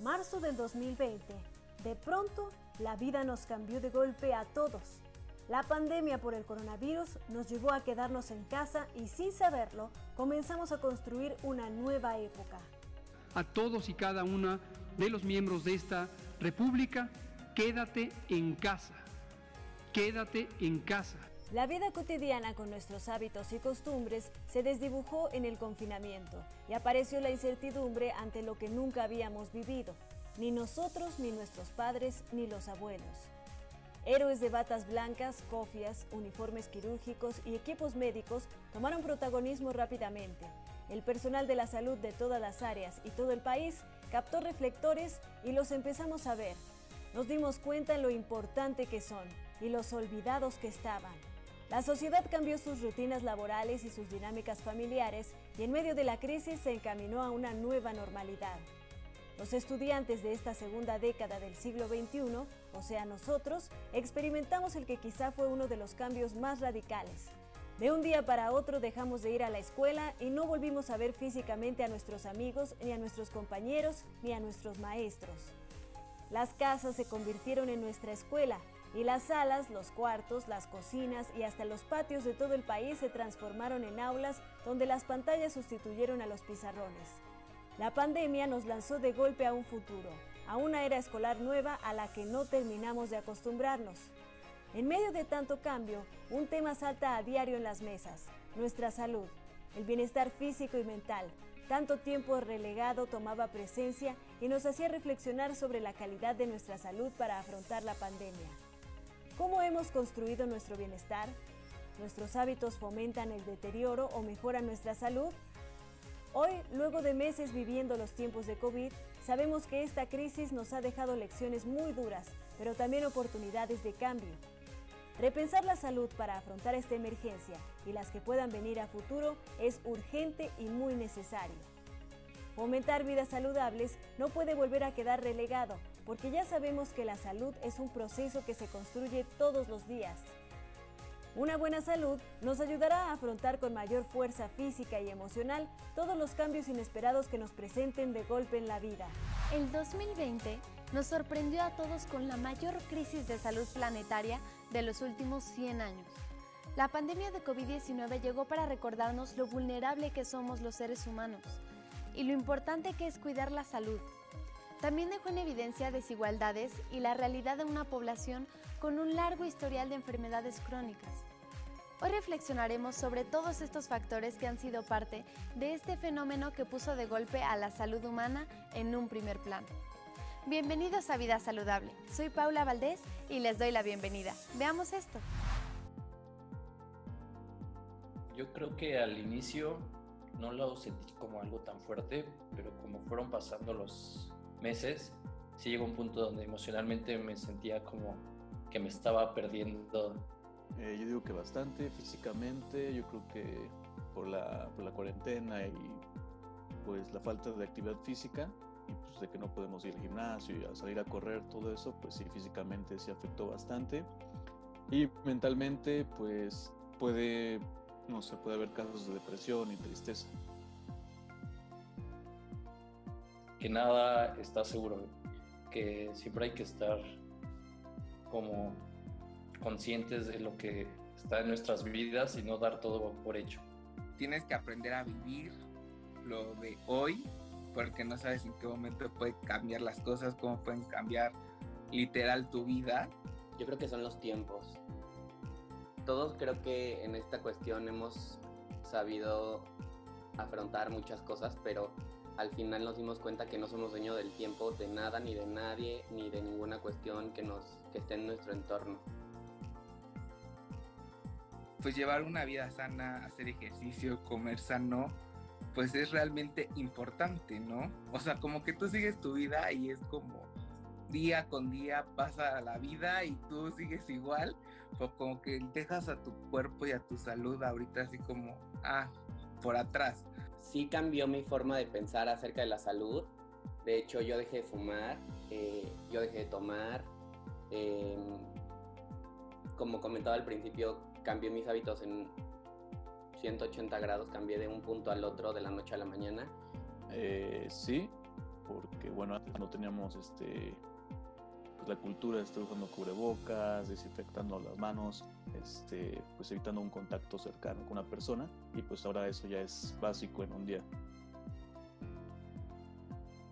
Marzo del 2020. De pronto, la vida nos cambió de golpe a todos. La pandemia por el coronavirus nos llevó a quedarnos en casa y sin saberlo, comenzamos a construir una nueva época. A todos y cada uno de los miembros de esta República, quédate en casa. Quédate en casa. La vida cotidiana con nuestros hábitos y costumbres se desdibujó en el confinamiento y apareció la incertidumbre ante lo que nunca habíamos vivido, ni nosotros, ni nuestros padres, ni los abuelos. Héroes de batas blancas, cofias, uniformes quirúrgicos y equipos médicos tomaron protagonismo rápidamente. El personal de la salud de todas las áreas y todo el país captó reflectores y los empezamos a ver. Nos dimos cuenta en lo importante que son y los olvidados que estaban. La sociedad cambió sus rutinas laborales y sus dinámicas familiares y en medio de la crisis se encaminó a una nueva normalidad. Los estudiantes de esta segunda década del siglo XXI, o sea nosotros, experimentamos el que quizá fue uno de los cambios más radicales. De un día para otro dejamos de ir a la escuela y no volvimos a ver físicamente a nuestros amigos, ni a nuestros compañeros, ni a nuestros maestros. Las casas se convirtieron en nuestra escuela y las salas, los cuartos, las cocinas y hasta los patios de todo el país se transformaron en aulas donde las pantallas sustituyeron a los pizarrones. La pandemia nos lanzó de golpe a un futuro, a una era escolar nueva a la que no terminamos de acostumbrarnos. En medio de tanto cambio, un tema salta a diario en las mesas: nuestra salud, el bienestar físico y mental. Tanto tiempo relegado tomaba presencia y nos hacía reflexionar sobre la calidad de nuestra salud para afrontar la pandemia. ¿Cómo hemos construido nuestro bienestar? ¿Nuestros hábitos fomentan el deterioro o mejoran nuestra salud? Hoy, luego de meses viviendo los tiempos de COVID, sabemos que esta crisis nos ha dejado lecciones muy duras, pero también oportunidades de cambio. Repensar la salud para afrontar esta emergencia y las que puedan venir a futuro es urgente y muy necesario. Fomentar vidas saludables no puede volver a quedar relegado, porque ya sabemos que la salud es un proceso que se construye todos los días. Una buena salud nos ayudará a afrontar con mayor fuerza física y emocional todos los cambios inesperados que nos presenten de golpe en la vida. El 2020 nos sorprendió a todos con la mayor crisis de salud planetaria de los últimos 100 años. La pandemia de COVID-19 llegó para recordarnos lo vulnerable que somos los seres humanos y lo importante que es cuidar la salud. También dejó en evidencia desigualdades y la realidad de una población con un largo historial de enfermedades crónicas. Hoy reflexionaremos sobre todos estos factores que han sido parte de este fenómeno que puso de golpe a la salud humana en un primer plano. Bienvenidos a Vida Saludable. Soy Paula Valdés y les doy la bienvenida. Veamos esto. Yo creo que al inicio no lo sentí como algo tan fuerte, pero como fueron pasando los meses, sí llegó un punto donde emocionalmente me sentía como que me estaba perdiendo. Yo digo que bastante físicamente. Yo creo que por la cuarentena y pues la falta de actividad física y pues de que no podemos ir al gimnasio y a salir a correr, todo eso, pues sí, físicamente sí afectó bastante. Y mentalmente pues puede haber casos de depresión y tristeza. Que nada está seguro, que siempre hay que estar como conscientes de lo que está en nuestras vidas y no dar todo por hecho. Tienes que aprender a vivir lo de hoy, porque no sabes en qué momento pueden cambiar las cosas, cómo pueden cambiar literal tu vida. Yo creo que son los tiempos. Todos creo que en esta cuestión hemos sabido afrontar muchas cosas, pero al final nos dimos cuenta que no somos dueños del tiempo, de nada, ni de nadie, ni de ninguna cuestión que esté en nuestro entorno. Pues llevar una vida sana, hacer ejercicio, comer sano, pues es realmente importante, ¿no? O sea, como que tú sigues tu vida y es como día con día pasa la vida y tú sigues igual, pues como que dejas a tu cuerpo y a tu salud ahorita así como, por atrás. Sí cambió mi forma de pensar acerca de la salud. De hecho, yo dejé de fumar, yo dejé de tomar. Como comentaba al principio, cambié mis hábitos en 180 grados, cambié de un punto al otro de la noche a la mañana. Sí, porque bueno, antes no teníamos pues, la cultura de estar usando cubrebocas, desinfectando las manos, pues evitando un contacto cercano con una persona, y pues ahora eso ya es básico en un día.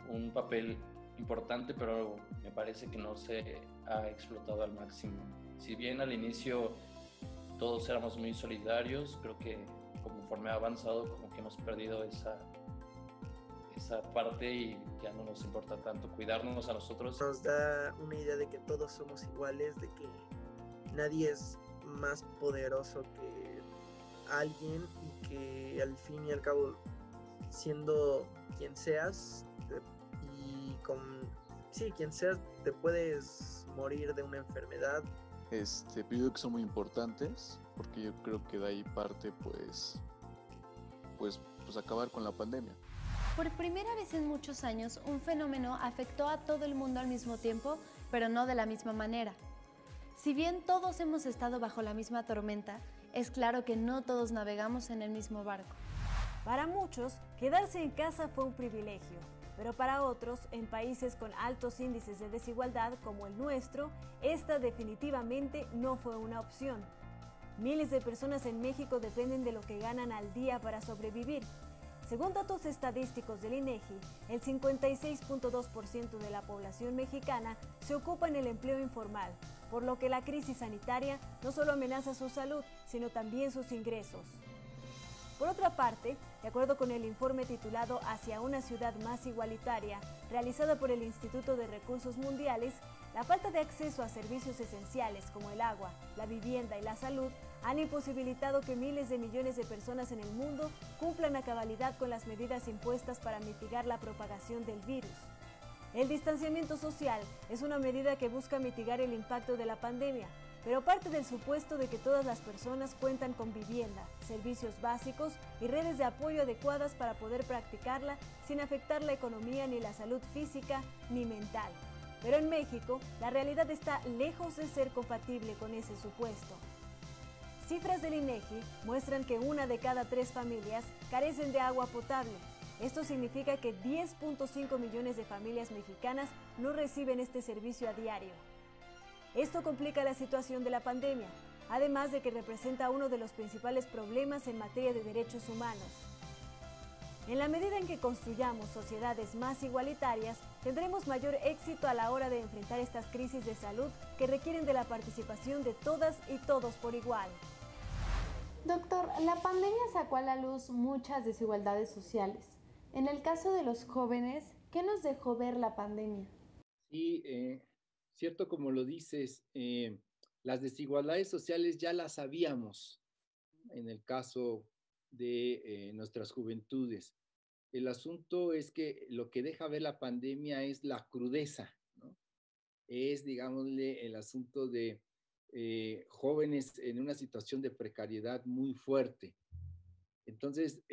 Un papel importante, pero me parece que no se ha explotado al máximo. Si bien al inicio todos éramos muy solidarios, creo que conforme ha avanzado como que hemos perdido esa parte y ya no nos importa tanto cuidarnos a nosotros. Nos da una idea de que todos somos iguales, de que nadie es más poderoso que alguien y que al fin y al cabo, siendo quien seas quien seas, te puedes morir de una enfermedad. Pero yo creo que son muy importantes, porque yo creo que de ahí parte pues acabar con la pandemia. Por primera vez en muchos años, un fenómeno afectó a todo el mundo al mismo tiempo, pero no de la misma manera. Si bien todos hemos estado bajo la misma tormenta, es claro que no todos navegamos en el mismo barco. Para muchos, quedarse en casa fue un privilegio, pero para otros, en países con altos índices de desigualdad como el nuestro, esta definitivamente no fue una opción. Miles de personas en México dependen de lo que ganan al día para sobrevivir. Según datos estadísticos del INEGI, el 56.2% de la población mexicana se ocupa en el empleo informal, por lo que la crisis sanitaria no solo amenaza su salud, sino también sus ingresos. Por otra parte, de acuerdo con el informe titulado Hacia una ciudad más igualitaria, realizado por el Instituto de Recursos Mundiales, la falta de acceso a servicios esenciales como el agua, la vivienda y la salud han imposibilitado que miles de millones de personas en el mundo cumplan a cabalidad con las medidas impuestas para mitigar la propagación del virus. El distanciamiento social es una medida que busca mitigar el impacto de la pandemia, pero parte del supuesto de que todas las personas cuentan con vivienda, servicios básicos y redes de apoyo adecuadas para poder practicarla sin afectar la economía ni la salud física ni mental. Pero en México, la realidad está lejos de ser compatible con ese supuesto. Cifras del INEGI muestran que 1 de cada 3 familias carecen de agua potable. Esto significa que 10.5 millones de familias mexicanas no reciben este servicio a diario. Esto complica la situación de la pandemia, además de que representa uno de los principales problemas en materia de derechos humanos. En la medida en que construyamos sociedades más igualitarias, tendremos mayor éxito a la hora de enfrentar estas crisis de salud que requieren de la participación de todas y todos por igual. Doctor, la pandemia sacó a la luz muchas desigualdades sociales. En el caso de los jóvenes, ¿qué nos dejó ver la pandemia? Sí, cierto como lo dices, las desigualdades sociales ya las sabíamos en el caso de nuestras juventudes. El asunto es que lo que deja ver la pandemia es la crudeza, ¿no? Es, digámosle, el asunto de jóvenes en una situación de precariedad muy fuerte. Entonces,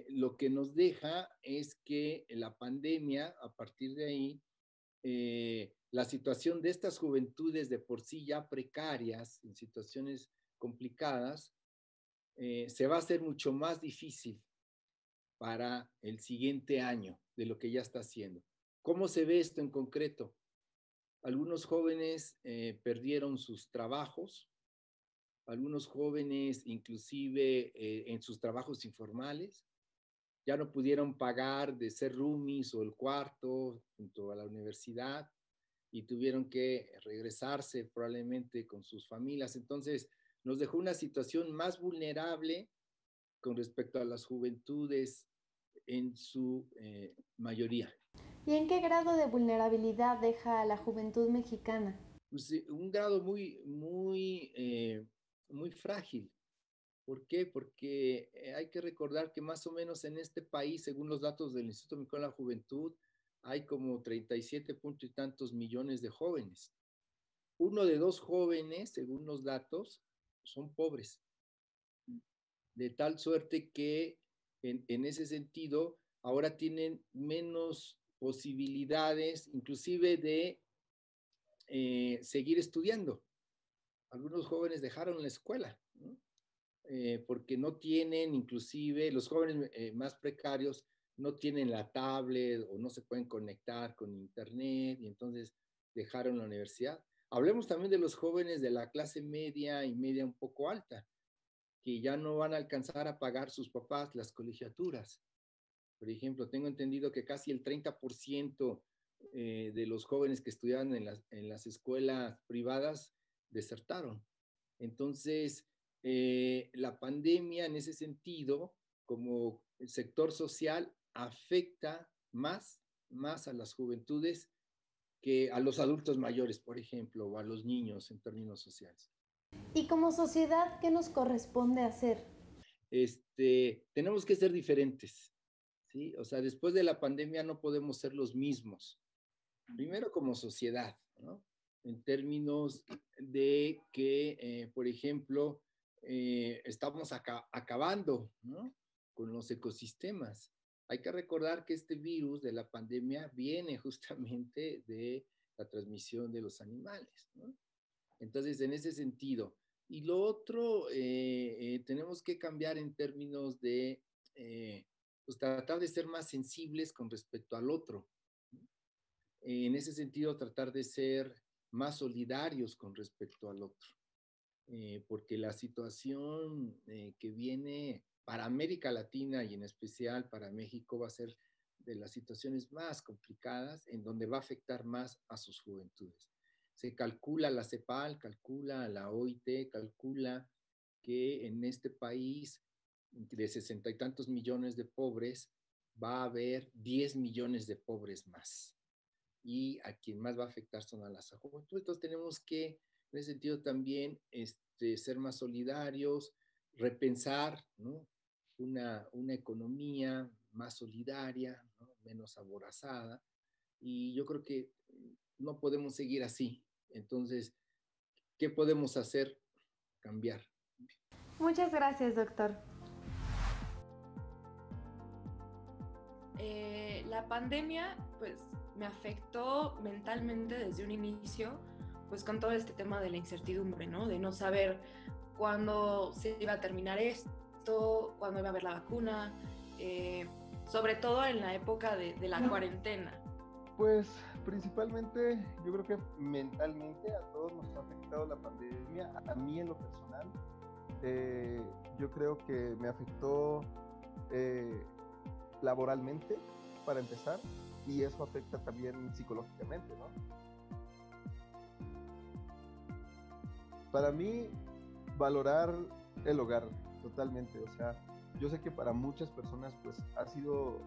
lo que nos deja es que la pandemia, a partir de ahí, la situación de estas juventudes de por sí ya precarias, en situaciones complicadas, se va a hacer mucho más difícil para el siguiente año de lo que ya está haciendo. ¿Cómo se ve esto en concreto? Algunos jóvenes perdieron sus trabajos, algunos jóvenes inclusive en sus trabajos informales, ya no pudieron pagar de ser roomies o el cuarto junto a la universidad y tuvieron que regresarse probablemente con sus familias. Entonces, nos dejó una situación más vulnerable con respecto a las juventudes en su mayoría. ¿Y en qué grado de vulnerabilidad deja a la juventud mexicana? Pues, un grado muy frágil. ¿Por qué? Porque hay que recordar que más o menos en este país, según los datos del Instituto Mexicano de la Juventud, hay como 37 punto y tantos millones de jóvenes. 1 de 2 jóvenes, según los datos, son pobres. De tal suerte que en ese sentido ahora tienen menos posibilidades inclusive de seguir estudiando. Algunos jóvenes dejaron la escuela, ¿no? Porque no tienen, inclusive los jóvenes más precarios no tienen la tablet o no se pueden conectar con internet y entonces dejaron la universidad. Hablemos también de los jóvenes de la clase media y media un poco alta, que ya no van a alcanzar a pagar sus papás las colegiaturas. Por ejemplo, tengo entendido que casi el 30% de los jóvenes que estudiaban en las escuelas privadas desertaron. Entonces, la pandemia en ese sentido, como el sector social, afecta más a las juventudes que a los adultos mayores, por ejemplo, o a los niños en términos sociales. Y como sociedad, ¿qué nos corresponde hacer? Tenemos que ser diferentes, ¿sí? O sea, después de la pandemia no podemos ser los mismos. Primero como sociedad, ¿no? En términos de que, por ejemplo, estamos acabando, ¿no?, con los ecosistemas. Hay que recordar que este virus de la pandemia viene justamente de la transmisión de los animales, ¿no? Entonces, en ese sentido. Y lo otro, tenemos que cambiar en términos de pues tratar de ser más sensibles con respecto al otro, ¿no? En ese sentido, tratar de ser más solidarios con respecto al otro, porque la situación que viene para América Latina y en especial para México va a ser de las situaciones más complicadas, en donde va a afectar más a sus juventudes. Se calcula, la CEPAL calcula, la OIT calcula que en este país de 60 y tantos millones de pobres va a haber 10 millones de pobres más. Y a quien más va a afectar son a las juventudes. Entonces tenemos que, en ese sentido también, ser más solidarios, repensar, ¿no?, una economía más solidaria, ¿no?, menos aborazada. Y yo creo que no podemos seguir así. Entonces, ¿qué podemos hacer? Cambiar. Muchas gracias, doctor. La pandemia, pues, me afectó mentalmente desde un inicio, pues, con todo este tema de la incertidumbre, ¿no? De no saber cuándo se iba a terminar esto, cuándo iba a haber la vacuna, sobre todo en la época de la cuarentena. Pues principalmente yo creo que mentalmente a todos nos ha afectado la pandemia. A mí en lo personal, yo creo que me afectó laboralmente, para empezar, y eso afecta también psicológicamente, ¿no? Para mí, valorar el hogar totalmente, o sea, yo sé que para muchas personas pues ha sido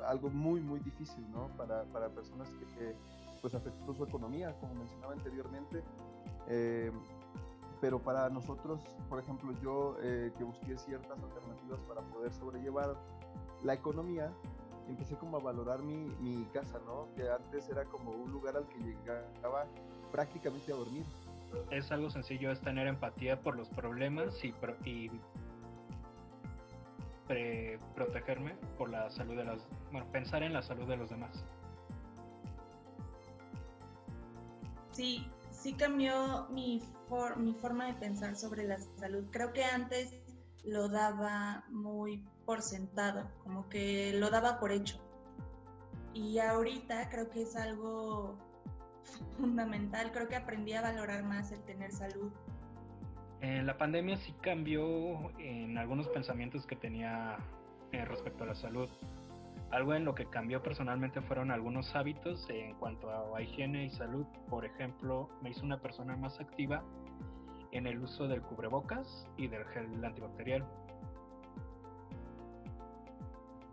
algo muy muy difícil, ¿no? Para personas que pues afectó su economía, como mencionaba anteriormente, pero para nosotros, por ejemplo, yo que busqué ciertas alternativas para poder sobrellevar la economía, empecé como a valorar mi casa, ¿no? Que antes era como un lugar al que llegaba prácticamente a dormir. Es algo sencillo, es tener empatía por los problemas y protegerme por la salud de pensar en la salud de los demás. Sí cambió mi forma de pensar sobre la salud. Creo que antes lo daba muy por sentado, como que lo daba por hecho. Y ahorita creo que es algo fundamental. Creo que aprendí a valorar más el tener salud. La pandemia sí cambió en algunos pensamientos que tenía respecto a la salud. Algo en lo que cambió personalmente fueron algunos hábitos en cuanto a higiene y salud. Por ejemplo, me hizo una persona más activa en el uso del cubrebocas y del gel antibacterial.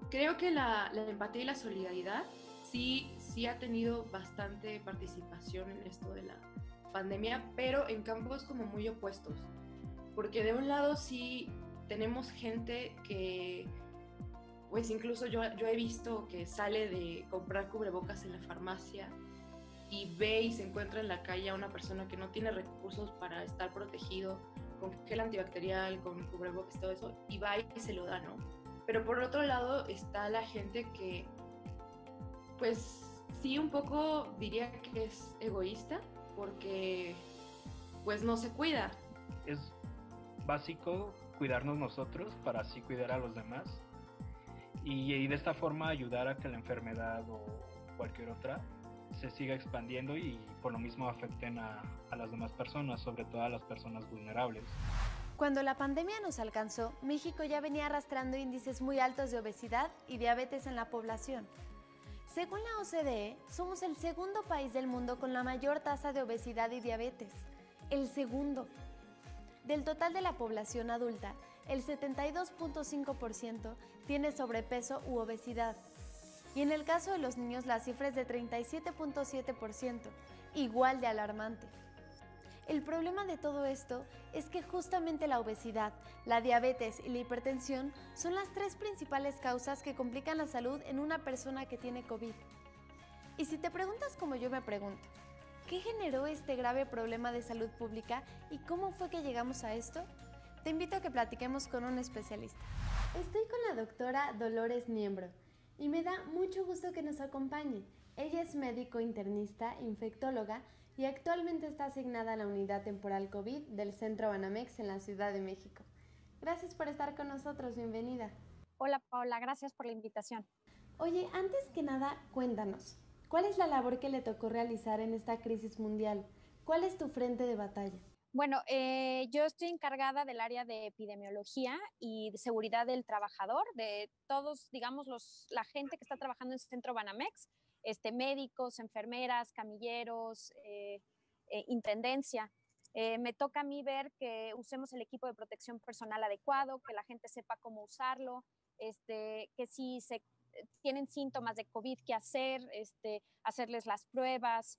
Creo que la empatía y la solidaridad sí ha tenido bastante participación en esto de la pandemia, pero en campos como muy opuestos. Porque de un lado sí tenemos gente que, pues incluso yo he visto que sale de comprar cubrebocas en la farmacia y ve y se encuentra en la calle a una persona que no tiene recursos para estar protegido, con gel antibacterial, con cubrebocas y todo eso, y va y se lo da, ¿no? Pero por otro lado está la gente que, pues sí, un poco diría que es egoísta, porque pues no se cuida. Es básico cuidarnos nosotros para así cuidar a los demás. y de esta forma ayudar a que la enfermedad o cualquier otra se siga expandiendo y por lo mismo afecten a las demás personas, sobre todo a las personas vulnerables. Cuando la pandemia nos alcanzó, México ya venía arrastrando índices muy altos de obesidad y diabetes en la población. Según la OCDE, somos el segundo país del mundo con la mayor tasa de obesidad y diabetes. El segundo. Del total de la población adulta, el 72.5% tiene sobrepeso u obesidad. Y en el caso de los niños, la cifra es de 37.7%, igual de alarmante. El problema de todo esto es que justamente la obesidad, la diabetes y la hipertensión son las 3 principales causas que complican la salud en una persona que tiene COVID. Y si te preguntas como yo me pregunto, ¿qué generó este grave problema de salud pública y cómo fue que llegamos a esto? Te invito a que platiquemos con un especialista. Estoy con la doctora Dolores Niembro y me da mucho gusto que nos acompañe. Ella es médico internista, infectóloga y actualmente está asignada a la unidad temporal COVID del Centro Banamex en la Ciudad de México. Gracias por estar con nosotros, bienvenida. Hola Paula, gracias por la invitación. Oye, antes que nada, cuéntanos, ¿cuál es la labor que le tocó realizar en esta crisis mundial? ¿Cuál es tu frente de batalla? Bueno, yo estoy encargada del área de epidemiología y de seguridad del trabajador, de todos, digamos, la gente que está trabajando en el Centro Banamex, médicos, enfermeras, camilleros, intendencia. Me toca a mí ver que usemos el equipo de protección personal adecuado, que la gente sepa cómo usarlo, que si tienen síntomas de COVID, qué hacer, hacerles las pruebas,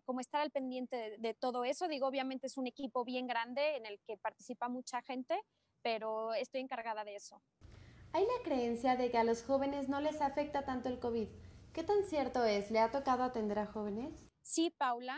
como estar al pendiente de todo eso. Digo, obviamente es un equipo bien grande en el que participa mucha gente, pero estoy encargada de eso. Hay la creencia de que a los jóvenes no les afecta tanto el COVID. ¿Qué tan cierto es? ¿Le ha tocado atender a jóvenes? Sí, Paula,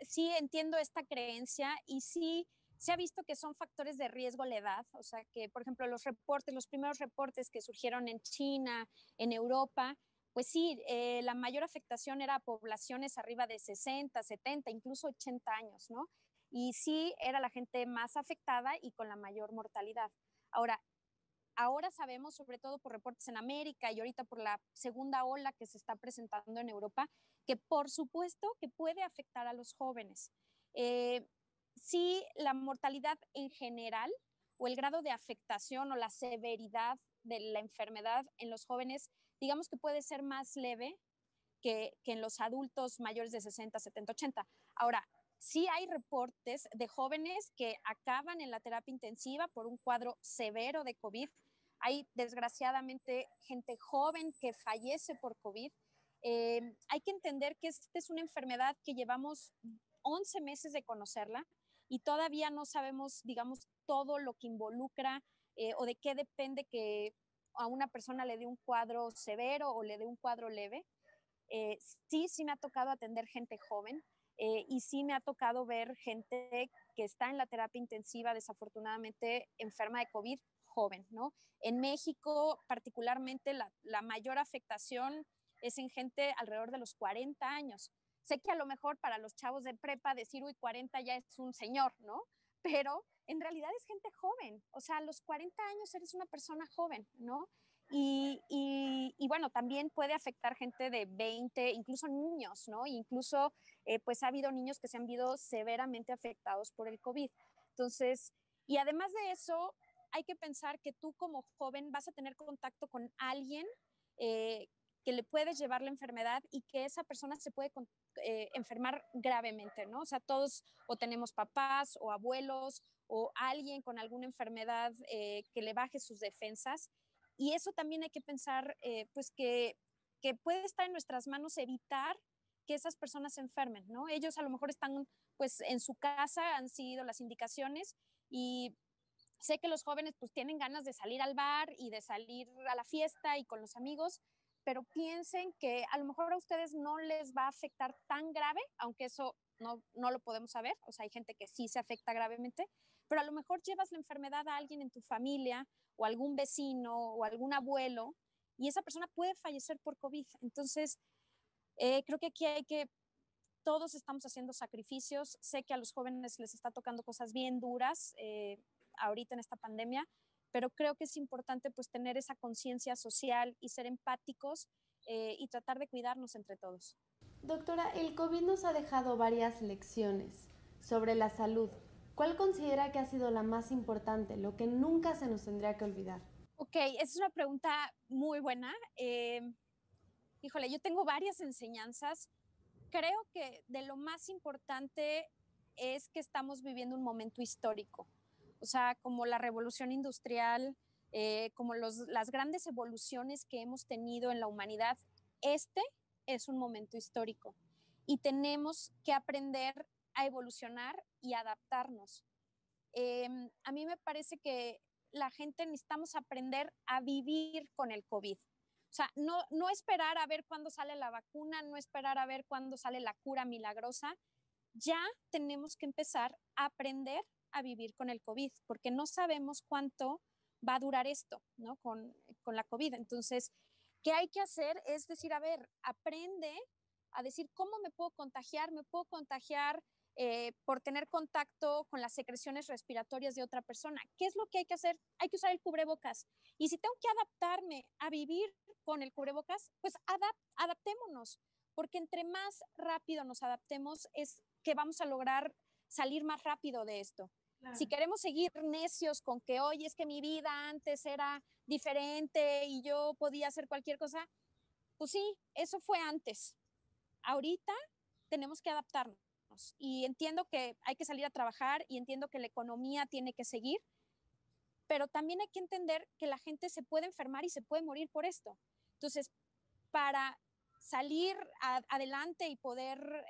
sí entiendo esta creencia y sí se ha visto que son factores de riesgo la edad, o sea que, por ejemplo, los primeros reportes que surgieron en China, en Europa, pues sí, la mayor afectación era a poblaciones arriba de 60, 70, incluso 80 años, ¿no? Y sí era la gente más afectada y con la mayor mortalidad. Ahora sabemos, sobre todo por reportes en América y ahorita por la segunda ola que se está presentando en Europa, que por supuesto que puede afectar a los jóvenes. Sí, la mortalidad en general o el grado de afectación o la severidad de la enfermedad en los jóvenes, digamos que puede ser más leve que en los adultos mayores de 60, 70, 80. Ahora, sí hay reportes de jóvenes que acaban en la terapia intensiva por un cuadro severo de COVID. Hay desgraciadamente gente joven que fallece por COVID. Hay que entender que esta es una enfermedad que llevamos 11 meses de conocerla y todavía no sabemos, digamos, todo lo que involucra o de qué depende que a una persona le dé un cuadro severo o le dé un cuadro leve. Sí me ha tocado atender gente joven y sí me ha tocado ver gente que está en la terapia intensiva, desafortunadamente enferma de COVID, joven, ¿no? En México, particularmente, la mayor afectación es en gente alrededor de los 40 años. Sé que a lo mejor para los chavos de prepa decir, uy, 40 ya es un señor, ¿no? Pero en realidad es gente joven. O sea, a los 40 años eres una persona joven, ¿no? Y bueno, también puede afectar gente de 20, incluso niños, ¿no? Incluso, pues ha habido niños que se han visto severamente afectados por el COVID. Entonces, y además de eso, hay que pensar que tú como joven vas a tener contacto con alguien que le puedes llevar la enfermedad y que esa persona se puede enfermar gravemente, ¿no? O sea, todos o tenemos papás o abuelos o alguien con alguna enfermedad que le baje sus defensas. Y eso también hay que pensar, pues que puede estar en nuestras manos evitar que esas personas se enfermen, ¿no? Ellos a lo mejor están pues en su casa, han seguido las indicaciones y sé que los jóvenes pues tienen ganas de salir al bar y de salir a la fiesta y con los amigos, pero piensen que a lo mejor a ustedes no les va a afectar tan grave, aunque eso no lo podemos saber, o sea, hay gente que sí se afecta gravemente, pero a lo mejor llevas la enfermedad a alguien en tu familia o algún vecino o algún abuelo y esa persona puede fallecer por COVID. Entonces, creo que aquí todos estamos haciendo sacrificios. Sé que a los jóvenes les está tocando cosas bien duras ahorita en esta pandemia, pero creo que es importante pues tener esa conciencia social y ser empáticos y tratar de cuidarnos entre todos. Doctora, el COVID nos ha dejado varias lecciones sobre la salud. ¿Cuál considera que ha sido la más importante, lo que nunca se nos tendría que olvidar? Ok, es una pregunta muy buena. Híjole, yo tengo varias enseñanzas. Creo que de lo más importante es que estamos viviendo un momento histórico. O sea, como la revolución industrial, como las grandes evoluciones que hemos tenido en la humanidad, este es un momento histórico y tenemos que aprender a evolucionar y adaptarnos. A mí me parece que la gente necesitamos aprender a vivir con el COVID. O sea, no esperar a ver cuándo sale la vacuna, no esperar a ver cuándo sale la cura milagrosa. Ya tenemos que empezar a aprender a vivir con el COVID, porque no sabemos cuánto va a durar esto, ¿no? Con la COVID. Entonces, ¿qué hay que hacer? Es decir, a ver, aprende a decir cómo me puedo contagiar. Me puedo contagiar por tener contacto con las secreciones respiratorias de otra persona. ¿Qué es lo que hay que hacer? Hay que usar el cubrebocas. Y si tengo que adaptarme a vivir con el cubrebocas, pues adaptémonos, porque entre más rápido nos adaptemos es que vamos a lograr salir más rápido de esto. Claro. Si queremos seguir necios con que, oye, es que mi vida antes era diferente y yo podía hacer cualquier cosa, pues sí, eso fue antes. Ahorita tenemos que adaptarnos. Y entiendo que hay que salir a trabajar y entiendo que la economía tiene que seguir, pero también hay que entender que la gente se puede enfermar y se puede morir por esto. Entonces, para salir adelante y poder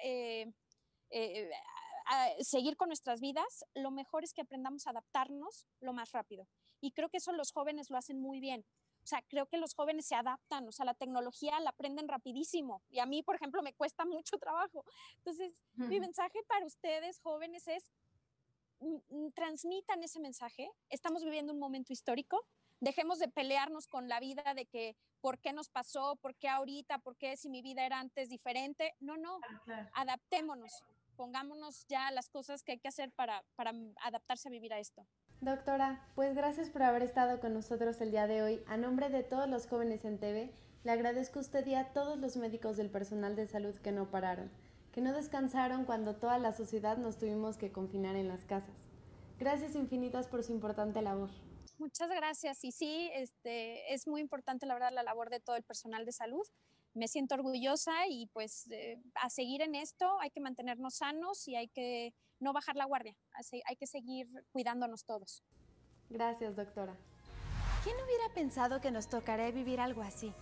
seguir con nuestras vidas, lo mejor es que aprendamos a adaptarnos lo más rápido. Y creo que eso los jóvenes lo hacen muy bien. O sea, creo que los jóvenes se adaptan, o sea, la tecnología la aprenden rapidísimo. Y a mí, por ejemplo, me cuesta mucho trabajo. Entonces, mi mensaje para ustedes, jóvenes, es transmitan ese mensaje. Estamos viviendo un momento histórico. Dejemos de pelearnos con la vida de que por qué nos pasó, por qué ahorita, por qué si mi vida era antes diferente. No, claro. Adaptémonos. Pongámonos ya las cosas que hay que hacer para adaptarse a vivir a esto. Doctora, pues gracias por haber estado con nosotros el día de hoy. A nombre de todos los jóvenes en TV, le agradezco a usted y a todos los médicos del personal de salud que no pararon, que no descansaron cuando toda la sociedad nos tuvimos que confinar en las casas. Gracias infinitas por su importante labor. Muchas gracias. Y sí, es muy importante, la verdad, la labor de todo el personal de salud. Me siento orgullosa y pues a seguir en esto, hay que mantenernos sanos y hay que no bajar la guardia, hay que seguir cuidándonos todos. Gracias, doctora. ¿Quién hubiera pensado que nos tocaría vivir algo así?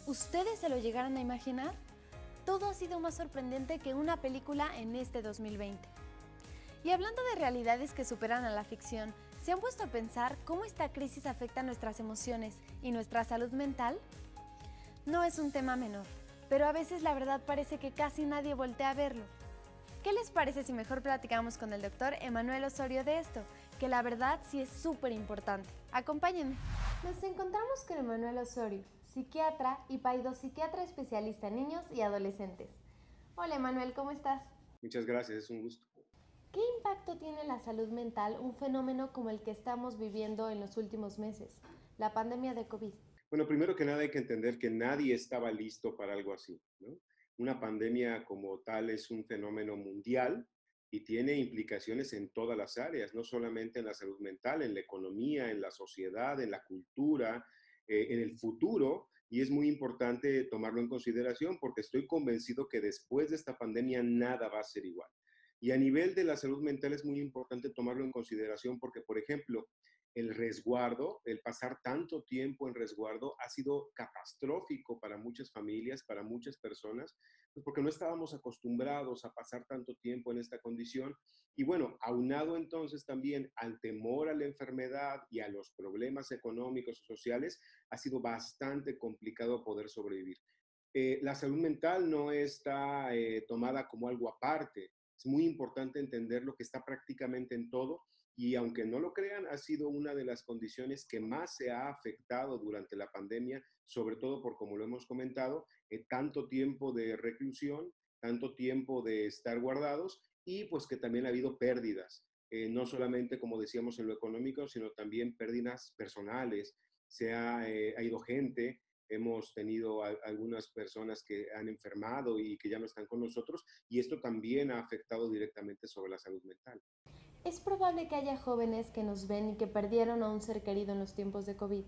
¿Ustedes se lo llegaron a imaginar? Todo ha sido más sorprendente que una película en este 2020. Y hablando de realidades que superan a la ficción, ¿se han puesto a pensar cómo esta crisis afecta nuestras emociones y nuestra salud mental? No es un tema menor, pero a veces la verdad parece que casi nadie voltea a verlo. ¿Qué les parece si mejor platicamos con el doctor Emanuel Osorio de esto? Que la verdad sí es súper importante. Acompáñenme. Nos encontramos con Emanuel Osorio, psiquiatra y paidopsiquiatra especialista en niños y adolescentes. Hola Emanuel, ¿cómo estás? Muchas gracias, es un gusto. ¿Qué impacto tiene en la salud mental un fenómeno como el que estamos viviendo en los últimos meses, la pandemia de COVID? Bueno, primero que nada hay que entender que nadie estaba listo para algo así, ¿no? Una pandemia como tal es un fenómeno mundial y tiene implicaciones en todas las áreas, no solamente en la salud mental, en la economía, en la sociedad, en la cultura, en el futuro, y es muy importante tomarlo en consideración porque estoy convencido que después de esta pandemia nada va a ser igual. Y a nivel de la salud mental es muy importante tomarlo en consideración porque, por ejemplo, el resguardo, el pasar tanto tiempo en resguardo ha sido catastrófico para muchas familias, para muchas personas, pues porque no estábamos acostumbrados a pasar tanto tiempo en esta condición. Y bueno, aunado entonces también al temor a la enfermedad y a los problemas económicos y sociales, ha sido bastante complicado poder sobrevivir. La salud mental no está tomada como algo aparte. Es muy importante entender lo que está prácticamente en todo. Y aunque no lo crean, ha sido una de las condiciones que más se ha afectado durante la pandemia, sobre todo por, como lo hemos comentado, tanto tiempo de reclusión, tanto tiempo de estar guardados y pues que también ha habido pérdidas. no solamente, como decíamos, en lo económico, sino también pérdidas personales. Ha ido gente, hemos tenido algunas personas que han enfermado y que ya no están con nosotros, y esto también ha afectado directamente sobre la salud mental. Es probable que haya jóvenes que nos ven y que perdieron a un ser querido en los tiempos de COVID.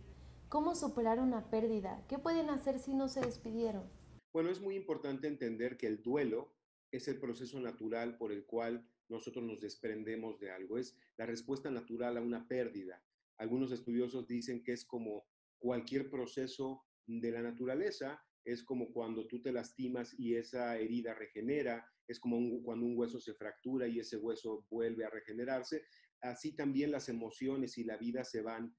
¿Cómo superar una pérdida? ¿Qué pueden hacer si no se despidieron? Bueno, es muy importante entender que el duelo es el proceso natural por el cual nosotros nos desprendemos de algo. Es la respuesta natural a una pérdida. Algunos estudiosos dicen que es como cualquier proceso de la naturaleza, es como cuando tú te lastimas y esa herida regenera, es como cuando un hueso se fractura y ese hueso vuelve a regenerarse. Así también las emociones y la vida se van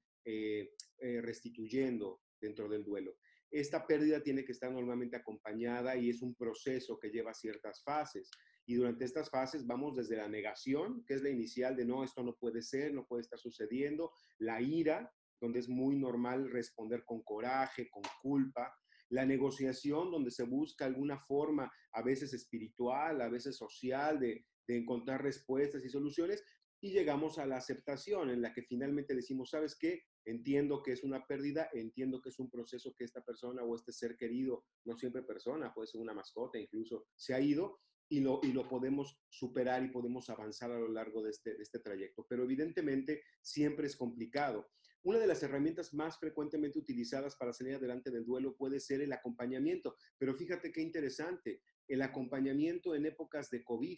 restituyendo dentro del duelo. Esta pérdida tiene que estar normalmente acompañada y es un proceso que lleva ciertas fases. Y durante estas fases vamos desde la negación, que es la inicial de no, esto no puede ser, no puede estar sucediendo, la ira, donde es muy normal responder con coraje, con culpa, la negociación, donde se busca alguna forma, a veces espiritual, a veces social, de encontrar respuestas y soluciones, y llegamos a la aceptación, en la que finalmente decimos, ¿sabes qué? Entiendo que es una pérdida, entiendo que es un proceso que esta persona o este ser querido, no siempre persona, puede ser una mascota incluso, se ha ido, y lo podemos superar y podemos avanzar a lo largo de este trayecto. Pero evidentemente siempre es complicado. Una de las herramientas más frecuentemente utilizadas para salir adelante del duelo puede ser el acompañamiento. Pero fíjate qué interesante, el acompañamiento en épocas de COVID,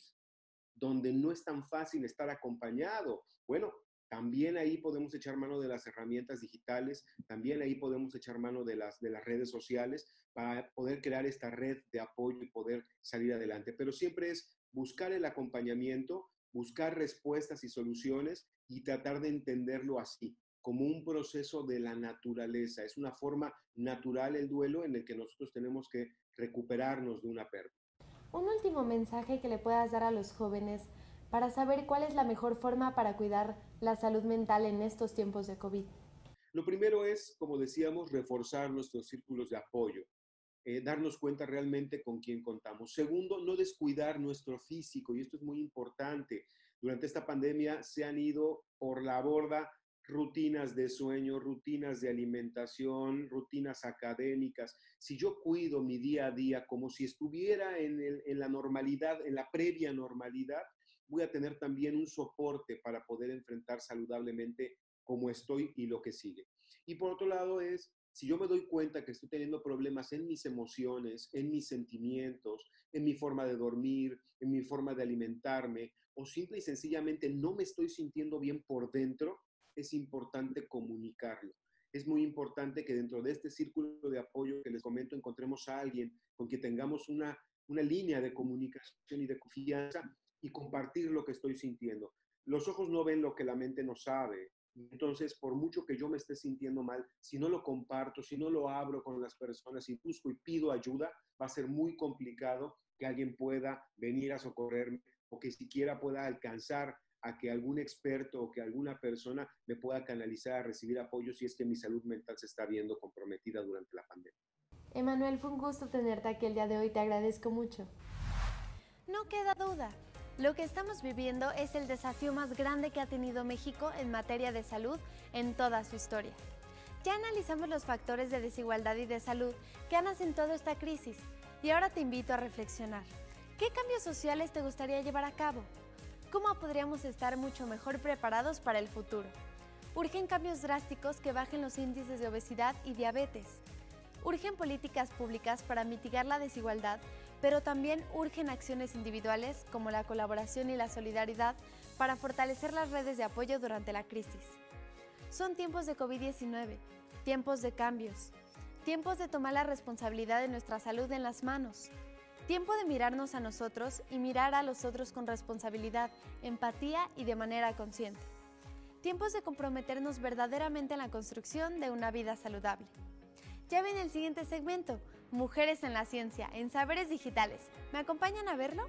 donde no es tan fácil estar acompañado. Bueno, también ahí podemos echar mano de las herramientas digitales, también ahí podemos echar mano de las redes sociales para poder crear esta red de apoyo y poder salir adelante. Pero siempre es buscar el acompañamiento, buscar respuestas y soluciones y tratar de entenderlo así, como un proceso de la naturaleza. Es una forma natural el duelo en el que nosotros tenemos que recuperarnos de una pérdida. Un último mensaje que le puedas dar a los jóvenes para saber cuál es la mejor forma para cuidar la salud mental en estos tiempos de COVID. Lo primero es, como decíamos, reforzar nuestros círculos de apoyo, darnos cuenta realmente con quién contamos. Segundo, no descuidar nuestro físico, y esto es muy importante. Durante esta pandemia se han ido por la borda rutinas de sueño, rutinas de alimentación, rutinas académicas. Si yo cuido mi día a día como si estuviera en la normalidad, en la previa normalidad, voy a tener también un soporte para poder enfrentar saludablemente cómo estoy y lo que sigue. Y por otro lado si yo me doy cuenta que estoy teniendo problemas en mis emociones, en mis sentimientos, en mi forma de dormir, en mi forma de alimentarme, o simple y sencillamente no me estoy sintiendo bien por dentro, es importante comunicarlo. Es muy importante que dentro de este círculo de apoyo que les comento encontremos a alguien con quien tengamos una línea de comunicación y de confianza y compartir lo que estoy sintiendo. Los ojos no ven lo que la mente no sabe. Entonces, por mucho que yo me esté sintiendo mal, si no lo comparto, si no lo abro con las personas y busco y pido ayuda, va a ser muy complicado que alguien pueda venir a socorrerme o que siquiera pueda alcanzar a que algún experto o que alguna persona me pueda canalizar a recibir apoyo si es que mi salud mental se está viendo comprometida durante la pandemia. Emanuel, fue un gusto tenerte aquí el día de hoy, te agradezco mucho. No queda duda, lo que estamos viviendo es el desafío más grande que ha tenido México en materia de salud en toda su historia. Ya analizamos los factores de desigualdad y de salud que han acentuado esta crisis y ahora te invito a reflexionar. ¿Qué cambios sociales te gustaría llevar a cabo? ¿Cómo podríamos estar mucho mejor preparados para el futuro? Urgen cambios drásticos que bajen los índices de obesidad y diabetes. Urgen políticas públicas para mitigar la desigualdad, pero también urgen acciones individuales como la colaboración y la solidaridad para fortalecer las redes de apoyo durante la crisis. Son tiempos de COVID-19, tiempos de cambios, tiempos de tomar la responsabilidad de nuestra salud en las manos. Tiempo de mirarnos a nosotros y mirar a los otros con responsabilidad, empatía y de manera consciente. Tiempos de comprometernos verdaderamente en la construcción de una vida saludable. Ya viene el siguiente segmento, Mujeres en la Ciencia, en Saberes Digitales. ¿Me acompañan a verlo?